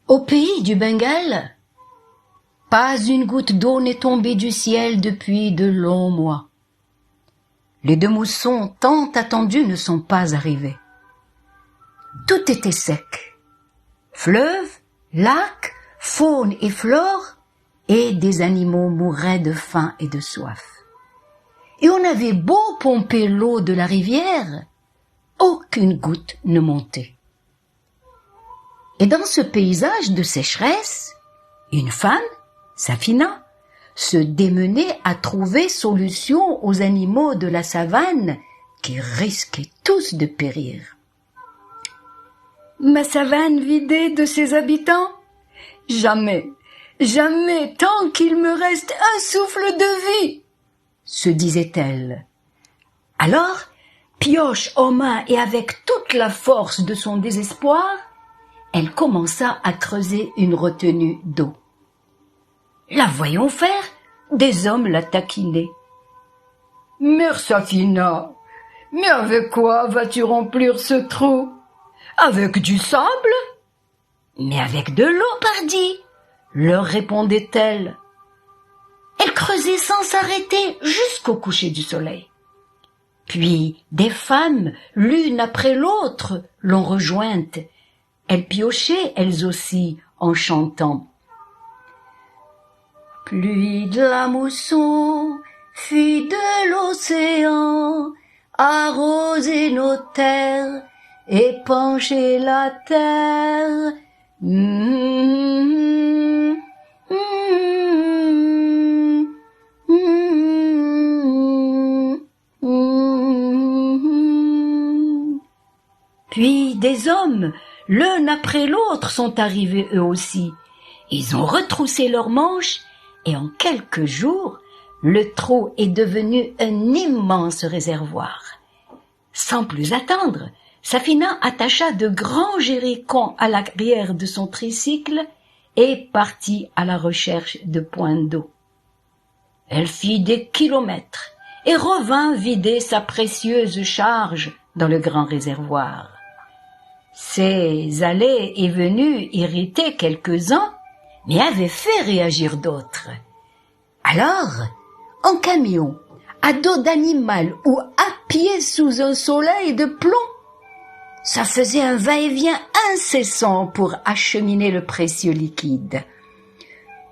Au pays du Bengale, pas une goutte d'eau n'est tombée du ciel depuis de longs mois. Les 2 moussons tant attendus ne sont pas arrivés. Tout était sec. Fleuves, lacs, faune et flore, et des animaux mouraient de faim et de soif. Et on avait beau pomper l'eau de la rivière, aucune goutte ne montait. Et dans ce paysage de sécheresse, une femme, Safina, se démenait à trouver solution aux animaux de la savane qui risquaient tous de périr. Ma savane vidée de ses habitants? Jamais, jamais tant qu'il me reste un souffle de vie, se disait-elle. Alors, pioche aux mains et avec toute la force de son désespoir, elle commença à creuser une retenue d'eau. La voyons faire, des hommes la taquinaient. « Mère Safina, mais avec quoi vas-tu remplir ce trou? Avec du sable? »« Mais avec de l'eau, pardi, » leur répondait-elle. Elle creusait sans s'arrêter jusqu'au coucher du soleil. Puis des femmes, l'une après l'autre, l'ont rejointe. Elles piochaient, elles aussi, en chantant. Pluie de la mousson, fille de l'océan, arrosez nos terres, épanchez la terre. Puis des hommes, l'un après l'autre, sont arrivés eux aussi. Ils ont retroussé leurs manches et en quelques jours, le trou est devenu un immense réservoir. Sans plus attendre, Safina attacha de grands jerrycans à l'arrière de son tricycle et partit à la recherche de points d'eau. Elle fit des kilomètres et revint vider sa précieuse charge dans le grand réservoir. Ces allées et venues irritaient quelques-uns, mais avaient fait réagir d'autres. Alors, en camion, à dos d'animal ou à pied sous un soleil de plomb, ça faisait un va-et-vient incessant pour acheminer le précieux liquide.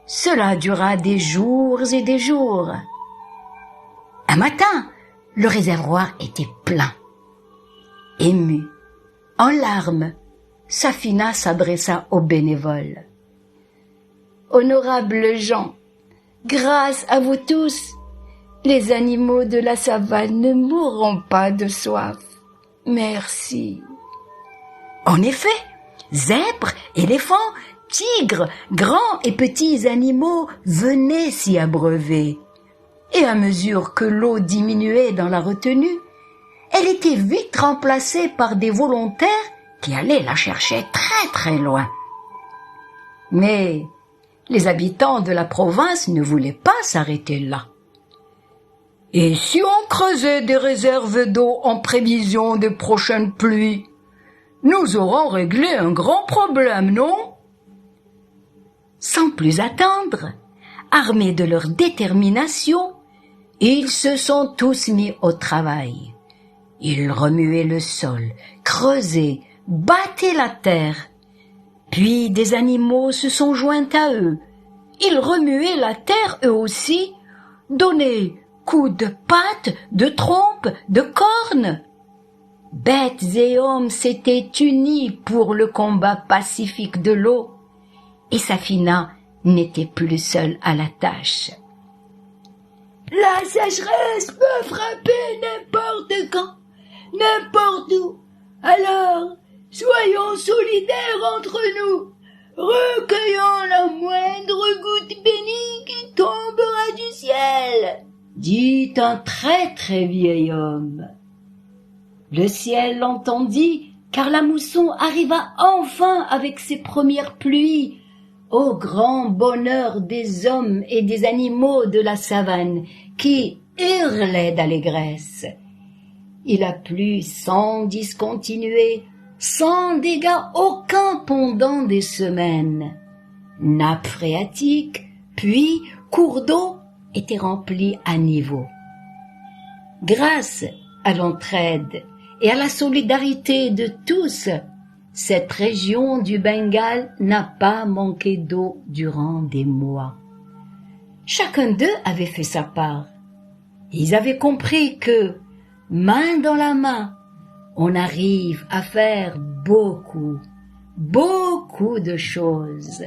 Cela dura des jours et des jours. Un matin, le réservoir était plein. Émue, en larmes, Safina s'adressa aux bénévoles. « Honorables gens, grâce à vous tous, les animaux de la savane ne mourront pas de soif. Merci. » En effet, zèbres, éléphants, tigres, grands et petits animaux venaient s'y abreuver. Et à mesure que l'eau diminuait dans la retenue, elle était vite remplacée par des volontaires qui allaient la chercher très très loin. Mais les habitants de la province ne voulaient pas s'arrêter là. Et si on creusait des réserves d'eau en prévision des prochaines pluies, nous aurons réglé un grand problème, non? Sans plus attendre, armés de leur détermination, ils se sont tous mis au travail. Ils remuaient le sol, creusaient, battaient la terre. Puis des animaux se sont joints à eux. Ils remuaient la terre eux aussi, donnaient coups de patte, de trompe, de cornes. Bêtes et hommes s'étaient unis pour le combat pacifique de l'eau, et Safina n'était plus seule à la tâche. La sécheresse peut frapper n'importe quand, n'importe où. Alors, soyons solidaires entre nous, recueillons la moindre goutte bénie qui tombera du ciel, dit un très très vieil homme. Le ciel l'entendit, car la mousson arriva enfin avec ses premières pluies, au grand bonheur des hommes et des animaux de la savane, qui hurlaient d'allégresse. Il a plu sans discontinuer sans dégâts aucun pendant des semaines. Nappes phréatiques, puis cours d'eau étaient remplis à niveau. Grâce à l'entraide et à la solidarité de tous, cette région du Bengale n'a pas manqué d'eau durant des mois. Chacun d'eux avait fait sa part. Ils avaient compris que, main dans la main, on arrive à faire beaucoup de choses.